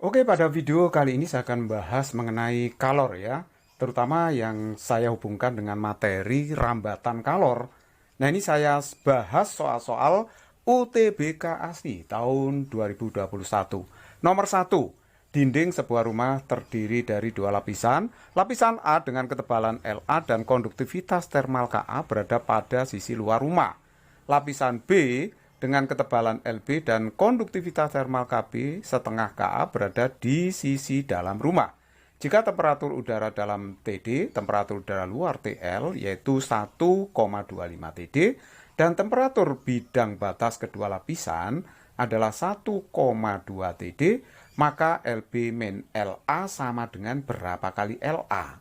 Oke, pada video kali ini saya akan membahas mengenai kalor ya, terutama yang saya hubungkan dengan materi rambatan kalor. Nah, ini saya bahas soal-soal UTBK asli tahun 2021. Nomor 1, dinding sebuah rumah terdiri dari dua lapisan. Lapisan A dengan ketebalan LA dan konduktivitas termal KA berada pada sisi luar rumah. Lapisan B dengan ketebalan LB dan konduktivitas termal KB setengah KA berada di sisi dalam rumah. Jika temperatur udara dalam TD, temperatur udara luar TL yaitu 1,25 TD dan temperatur bidang batas kedua lapisan adalah 1,2 TD, maka LB min LA sama dengan berapa kali LA?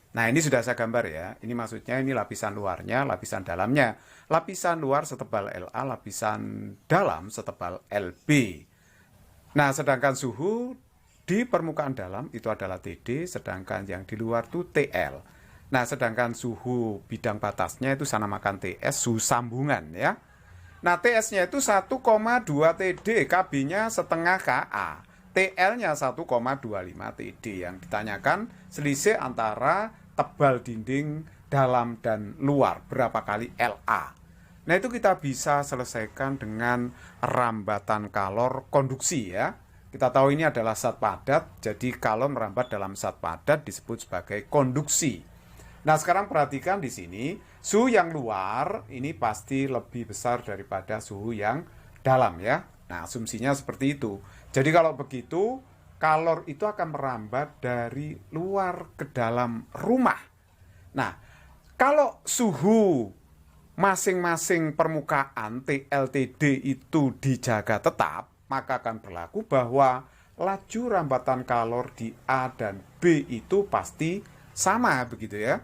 Nah, ini sudah saya gambar ya. Ini maksudnya ini lapisan luarnya, lapisan dalamnya. Lapisan luar setebal LA, lapisan dalam setebal LB. Nah, sedangkan suhu di permukaan dalam itu adalah TD, sedangkan yang di luar itu TL. Nah, sedangkan suhu bidang batasnya itu saya namakan TS, suhu sambungan ya. Nah, TS-nya itu 1,2 TD, KB-nya setengah KA. TL-nya 1,25 TD. Yang ditanyakan selisih antara tebal dinding dalam dan luar, berapa kali LA. Nah, itu kita bisa selesaikan dengan rambatan kalor konduksi ya. Kita tahu ini adalah zat padat, jadi kalor merambat dalam zat padat disebut sebagai konduksi. Nah, sekarang perhatikan di sini, suhu yang luar ini pasti lebih besar daripada suhu yang dalam ya. Nah, asumsinya seperti itu. Jadi kalau begitu, kalor itu akan merambat dari luar ke dalam rumah. Nah, kalau suhu masing-masing permukaan TLTD itu dijaga tetap, maka akan berlaku bahwa laju rambatan kalor di A dan B itu pasti sama begitu ya.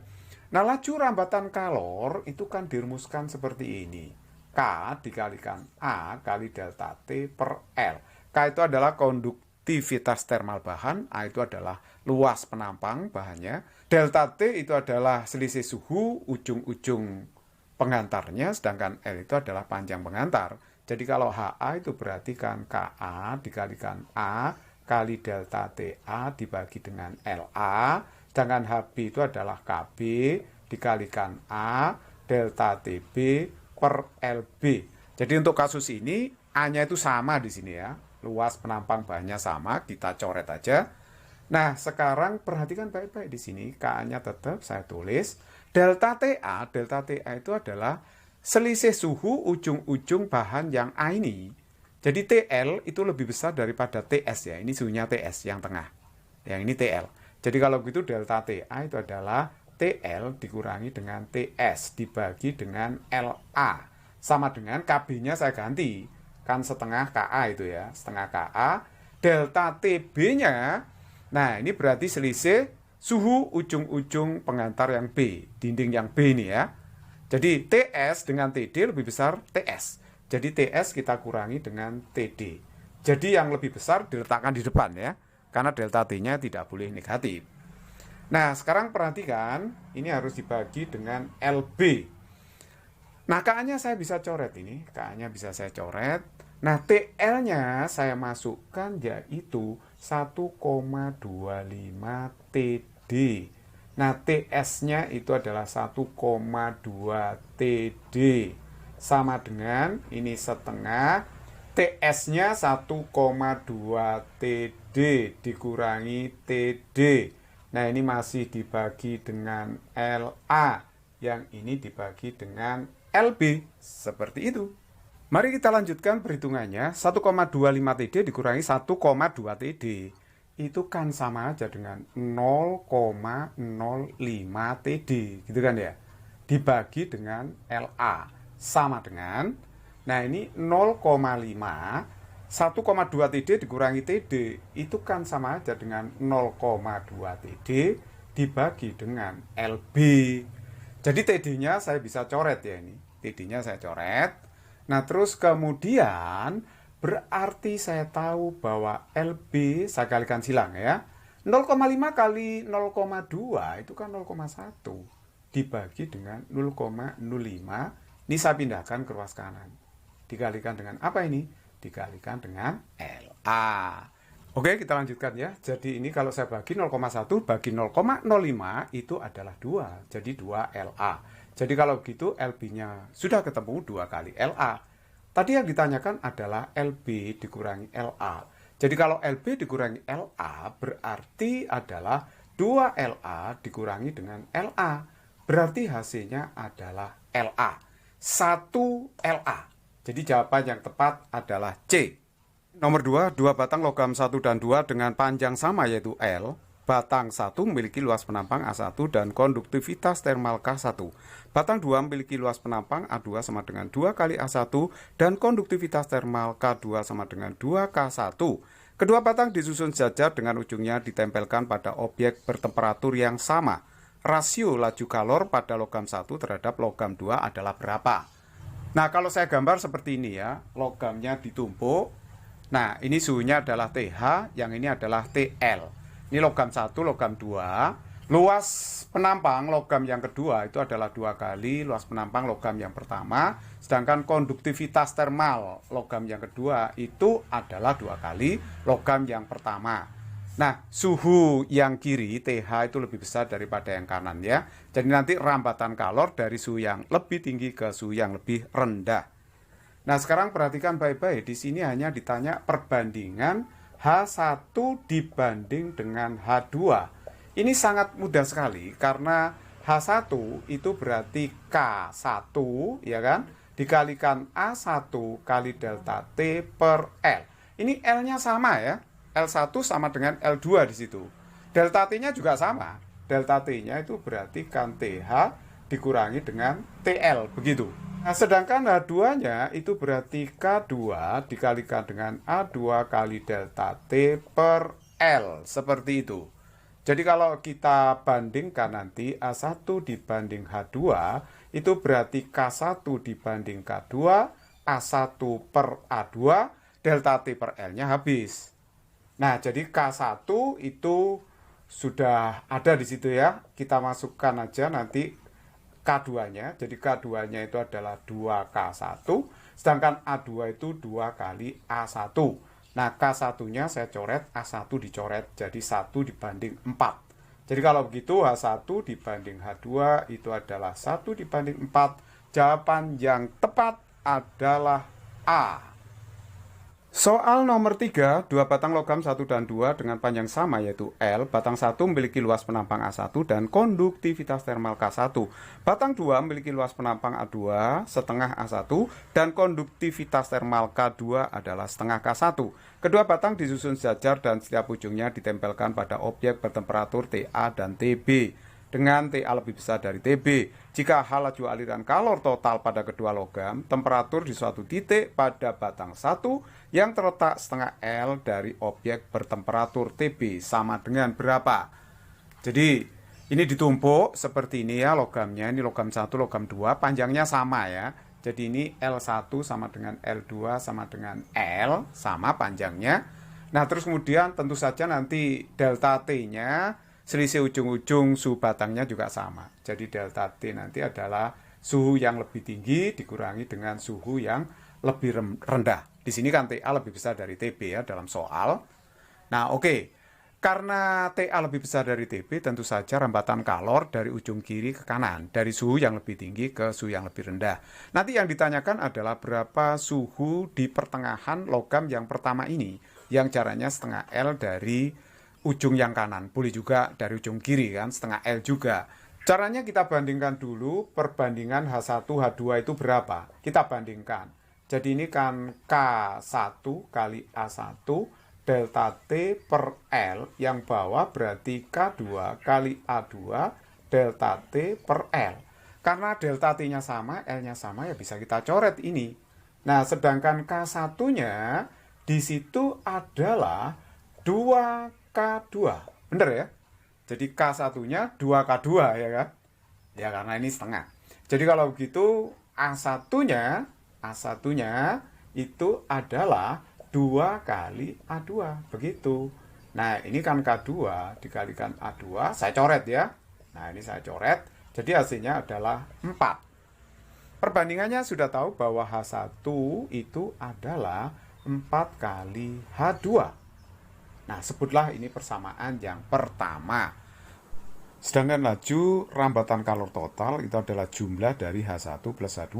Nah, laju rambatan kalor itu kan dirumuskan seperti ini. K dikalikan A kali delta T per L. K itu adalah konduktivitas termal bahan, A itu adalah luas penampang bahannya, delta T itu adalah selisih suhu ujung-ujung pengantarnya, sedangkan L itu adalah panjang pengantar. Jadi kalau HA itu berarti kan KA dikalikan A kali delta TA dibagi dengan LA, sedangkan HB itu adalah KB dikalikan A delta TB per LB. Jadi untuk kasus ini A-nya itu sama di sini ya. Luas penampang bahannya sama, kita coret aja. Nah, sekarang perhatikan baik-baik di sini. K-nya tetap saya tulis. Delta TA itu adalah selisih suhu ujung-ujung bahan yang A ini. Jadi TL itu lebih besar daripada TS ya. Ini suhunya TS yang tengah. Yang ini TL. Jadi kalau begitu delta TA itu adalah TL dikurangi dengan TS dibagi dengan LA. Sama dengan KB-nya saya ganti. Kan setengah KA itu ya. Setengah KA. Delta TB-nya, nah ini berarti selisih suhu ujung-ujung pengantar yang B. Dinding yang B ini ya. Jadi TS dengan TD lebih besar TS. Jadi TS kita kurangi dengan TD. Jadi yang lebih besar diletakkan di depan ya. Karena delta T-nya tidak boleh negatif. Nah, sekarang perhatikan, ini harus dibagi dengan LB. Nah, K-nya saya bisa coret ini. K-nya bisa saya coret. Nah, TL-nya saya masukkan yaitu 1,25 TD. Nah, TS-nya itu adalah 1,2 TD. Sama dengan, ini setengah, TS-nya 1,2 TD dikurangi TD. Nah, ini masih dibagi dengan LA. Yang ini dibagi dengan LB. Seperti itu. Mari kita lanjutkan perhitungannya. 1,25 TD dikurangi 1,2 TD. Itu kan sama aja dengan 0,05 TD. Gitu kan ya? Dibagi dengan LA. Sama dengan, nah ini 0,5. 1,2 TD dikurangi TD itu kan sama aja dengan 0,2 TD dibagi dengan LB. Jadi TD-nya saya bisa coret ya ini. TD-nya saya coret. Nah, terus kemudian berarti saya tahu bahwa LB saya kalikan silang ya. 0,5 kali 0,2 itu kan 0,1 dibagi dengan 0,05. Ini saya pindahkan ke ruas kanan. Dikalikan dengan apa ini? Dikalikan dengan LA. Oke, kita lanjutkan ya. Jadi ini kalau saya bagi 0,1 bagi 0,05 itu adalah 2. Jadi 2 LA. Jadi kalau begitu LB-nya sudah ketemu 2 kali LA. Tadi yang ditanyakan adalah LB dikurangi LA. Jadi kalau LB dikurangi LA berarti adalah 2 LA dikurangi dengan LA. Berarti hasilnya adalah LA. 1 LA. Jadi jawaban yang tepat adalah C. Nomor 2, dua batang logam 1 dan 2 dengan panjang sama yaitu L. Batang 1 memiliki luas penampang A1 dan konduktivitas termal K1. Batang 2 memiliki luas penampang A2 sama dengan 2 kali A1 dan konduktivitas termal K2 sama dengan 2K1. Kedua batang disusun sejajar dengan ujungnya ditempelkan pada objek bertemperatur yang sama. Rasio laju kalor pada logam 1 terhadap logam 2 adalah berapa? Nah, kalau saya gambar seperti ini ya, logamnya ditumpuk. Nah, ini suhunya adalah TH, yang ini adalah TL. Ini logam 1, logam 2. Luas penampang logam yang kedua itu adalah 2 kali luas penampang logam yang pertama. Sedangkan konduktivitas termal logam yang kedua itu adalah 2 kali logam yang pertama. Nah, suhu yang kiri TH itu lebih besar daripada yang kanan ya. Jadi nanti rambatan kalor dari suhu yang lebih tinggi ke suhu yang lebih rendah. Nah, sekarang perhatikan baik-baik. Di sini hanya ditanya perbandingan H1 dibanding dengan H2. Ini sangat mudah sekali karena H1 itu berarti K1 ya kan? Dikalikan A1 kali delta T per L. Ini L-nya sama ya. L1 sama dengan L2 di situ. Delta T-nya juga sama. Delta T-nya itu berarti kan TH dikurangi dengan TL begitu. Nah, sedangkan H2-nya itu berarti K2 dikalikan dengan A2 kali delta T per L. Seperti itu. Jadi kalau kita bandingkan nanti A1 dibanding H2, itu berarti K1 dibanding K2, A1 per A2, delta T per L-nya habis. Nah, jadi K1 itu sudah ada di situ ya. Kita masukkan aja nanti K2-nya, jadi K2-nya itu adalah 2K1, sedangkan A2 itu 2 kali A1. Nah, K1-nya saya coret, A1 dicoret, jadi 1 dibanding 4. Jadi kalau begitu H1 dibanding H2 itu adalah 1 dibanding 4. Jawaban yang tepat adalah A. Soal nomor 3, dua batang logam 1 dan 2 dengan panjang sama yaitu L. Batang 1 memiliki luas penampang A1 dan konduktivitas termal K1. Batang 2 memiliki luas penampang A2 setengah A1 dan konduktivitas termal K2 adalah setengah K1. Kedua batang disusun sejajar dan setiap ujungnya ditempelkan pada objek bertemperatur TA dan TB dengan TA lebih besar dari TB. Jika H laju aliran kalor total pada kedua logam, temperatur di suatu titik pada batang 1 yang terletak setengah L dari objek bertemperatur TB sama dengan berapa? Jadi ini ditumpuk seperti ini ya logamnya. Ini logam 1, logam 2, panjangnya sama ya. Jadi ini L1 sama dengan L2 sama dengan L, sama panjangnya. Nah, terus kemudian tentu saja nanti delta T-nya selisih ujung-ujung suhu batangnya juga sama. Jadi delta T nanti adalah suhu yang lebih tinggi dikurangi dengan suhu yang lebih rendah. Di sini kan TA lebih besar dari TB ya dalam soal. Nah, oke. Karena TA lebih besar dari TB, tentu saja rambatan kalor dari ujung kiri ke kanan, dari suhu yang lebih tinggi ke suhu yang lebih rendah. Nanti yang ditanyakan adalah berapa suhu di pertengahan logam yang pertama ini, yang jaraknya setengah L dari ujung yang kanan, boleh juga dari ujung kiri kan, setengah L juga. Caranya kita bandingkan dulu perbandingan H1, H2 itu berapa. Kita bandingkan. Jadi ini kan K1 kali A1 delta T per L, yang bawah berarti K2 kali A2 delta T per L. Karena delta T-nya sama, L-nya sama, ya bisa kita coret ini. Nah, sedangkan K1-nya di situ adalah 2K2. Bener ya? Jadi K1-nya 2K2 ya kan? Ya karena ini setengah. Jadi kalau begitu A1-nya itu adalah 2 kali A2. Begitu. Nah ini kan K2 dikalikan A2. Saya coret ya. Nah ini saya coret. Jadi hasilnya adalah 4. Perbandingannya sudah tahu bahwa H1 itu adalah 4 kali H2. Nah, sebutlah ini persamaan yang pertama. Sedangkan laju rambatan kalor total itu adalah jumlah dari H1 plus H2,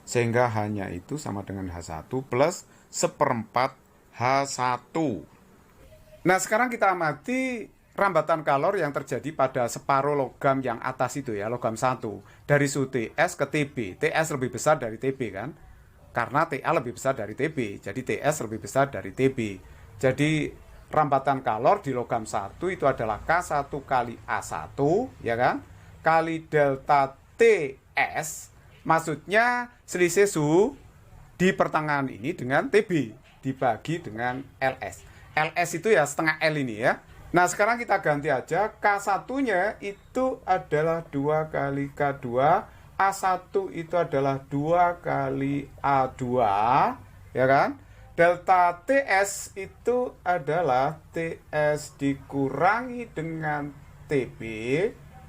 sehingga hanya itu sama dengan H1 plus seperempat H1. Nah, sekarang kita amati rambatan kalor yang terjadi pada separuh logam yang atas itu ya, logam 1. Dari suhu TS ke TB. TS lebih besar dari TB kan? Karena TA lebih besar dari TB. Jadi TS lebih besar dari TB. Jadi rambatan kalor di logam 1 itu adalah K1 kali A1, ya kan? Kali delta TS. Maksudnya selisih suhu di pertengahan ini dengan TB dibagi dengan LS. LS itu ya setengah L ini ya. Nah, sekarang kita ganti aja. K1-nya itu adalah 2 kali K2. A1 itu adalah 2 kali A2. Ya kan? Delta TS itu adalah TS dikurangi dengan TB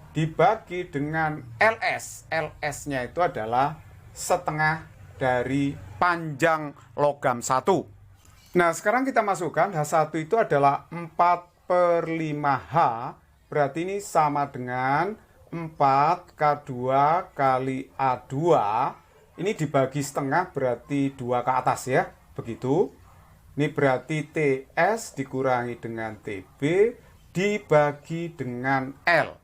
dibagi dengan LS. LS-nya itu adalah setengah dari panjang logam 1. Nah, sekarang kita masukkan H1 itu adalah 4/5H, berarti ini sama dengan 4K2 kali A2, ini dibagi setengah berarti 2 ke atas ya, begitu. Ini berarti TS dikurangi dengan TB dibagi dengan L.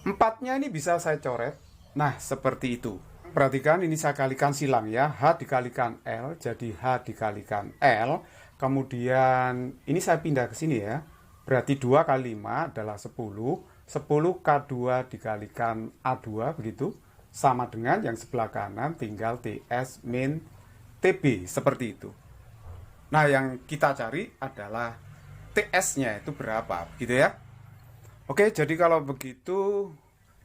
4-nya ini bisa saya coret, nah seperti itu. Perhatikan ini saya kalikan silang ya, H dikalikan L, jadi H dikalikan L. Kemudian ini saya pindah ke sini ya, berarti 2 kali 5 adalah 10. 10K2 dikalikan A2 begitu, sama dengan yang sebelah kanan tinggal TS min TB, seperti itu. Nah, yang kita cari adalah TS-nya itu berapa, begitu ya. Oke, jadi kalau begitu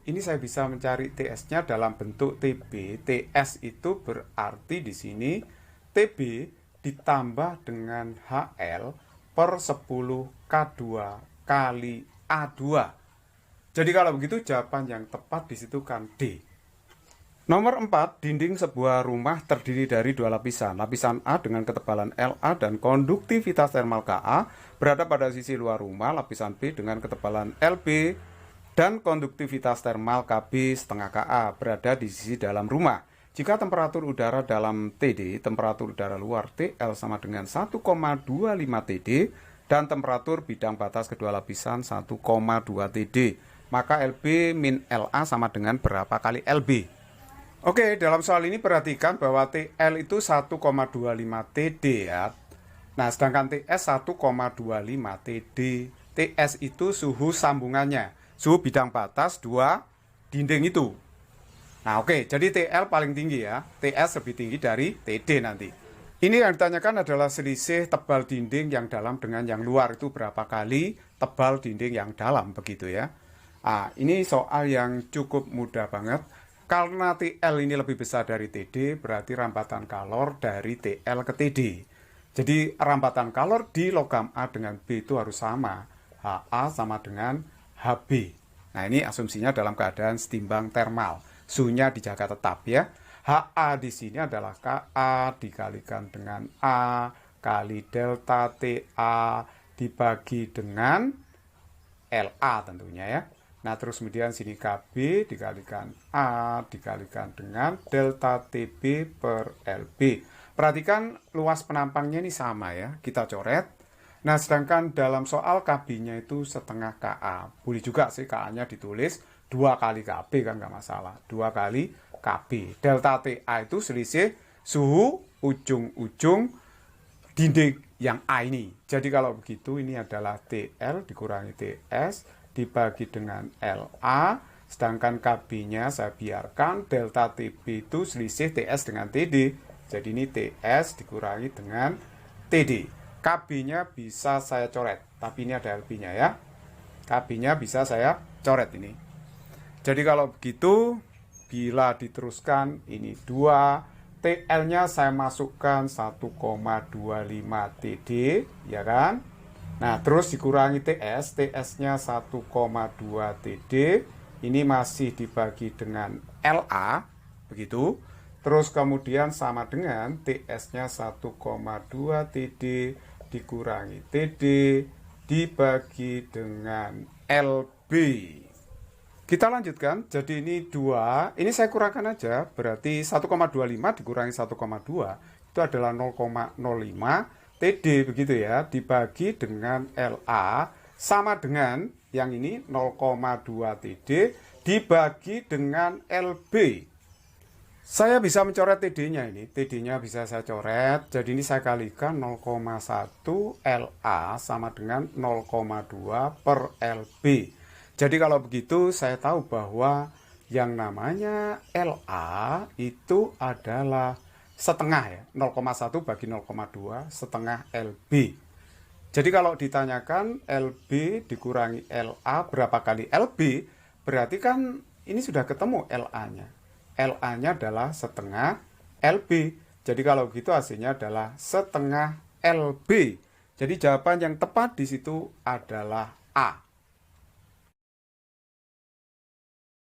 ini saya bisa mencari TS-nya dalam bentuk TB. TS itu berarti di sini TB ditambah dengan HL per 10K2 kali A2. Jadi kalau begitu jawaban yang tepat di situ kan D. Nomor 4, dinding sebuah rumah terdiri dari 2 lapisan. Lapisan A dengan ketebalan LA dan konduktivitas termal KA berada pada sisi luar rumah. Lapisan B dengan ketebalan LB dan konduktivitas termal KB setengah KA berada di sisi dalam rumah. Jika temperatur udara dalam TD, temperatur udara luar TL sama dengan 1,25 TD dan temperatur bidang batas kedua lapisan 1,2 TD, maka LB min LA sama dengan berapa kali LB? Oke, dalam soal ini perhatikan bahwa TL itu 1,25 TD ya. Nah, sedangkan TS 1,25 TD. TS itu suhu sambungannya, suhu bidang batas 2 dinding itu. Nah, oke, jadi TL paling tinggi ya. TS lebih tinggi dari TD nanti. Ini yang ditanyakan adalah selisih tebal dinding yang dalam dengan yang luar itu berapa kali tebal dinding yang dalam begitu ya. Nah, ini soal yang cukup mudah banget. Karena TL ini lebih besar dari TD, berarti rambatan kalor dari TL ke TD. Jadi rambatan kalor di logam A dengan B itu harus sama. HA sama dengan HB. Nah, ini asumsinya dalam keadaan setimbang termal. Suhunya dijaga tetap ya. HA di sini adalah KA dikalikan dengan A kali delta TA dibagi dengan LA tentunya ya. Nah, terus kemudian sini KB dikalikan A dikalikan dengan delta TB per LB. Perhatikan luas penampangnya ini sama ya. Kita coret. Nah, sedangkan dalam soal KB-nya itu setengah KA. Boleh juga sih KA-nya ditulis 2 kali KB kan nggak masalah. 2 kali KB. Delta TA itu selisih suhu ujung-ujung dinding yang A ini. Jadi kalau begitu ini adalah TL dikurangi TS dibagi dengan LA. Sedangkan KB-nya saya biarkan delta TB itu selisih TS dengan TD. Jadi ini TS dikurangi dengan TD. KB-nya bisa saya coret, tapi ini ada LB-nya ya. KB-nya bisa saya coret ini. Jadi kalau begitu, bila diteruskan ini 2, TL-nya saya masukkan 1,25 TD, ya kan? Nah, terus dikurangi TS, TS-nya 1,2 TD, ini masih dibagi dengan LA, begitu. Terus kemudian sama dengan TS-nya 1,2 TD dikurangi TD dibagi dengan LB. Kita lanjutkan, jadi ini 2, ini saya kurangkan aja, berarti 1,25 dikurangi 1,2 itu adalah 0,05 TD begitu ya, dibagi dengan LA sama dengan yang ini 0,2 TD dibagi dengan LB. Saya bisa mencoret TD-nya ini, TD-nya bisa saya coret, jadi ini saya kalikan 0,1 LA sama dengan 0,2 per LB. Jadi kalau begitu saya tahu bahwa yang namanya LA itu adalah setengah ya, 0,1 bagi 0,2 setengah LB. Jadi kalau ditanyakan LB dikurangi LA berapa kali LB, berarti kan ini sudah ketemu LA-nya. LA-nya adalah setengah LB. Jadi kalau begitu hasilnya adalah setengah LB. Jadi jawaban yang tepat di situ adalah A.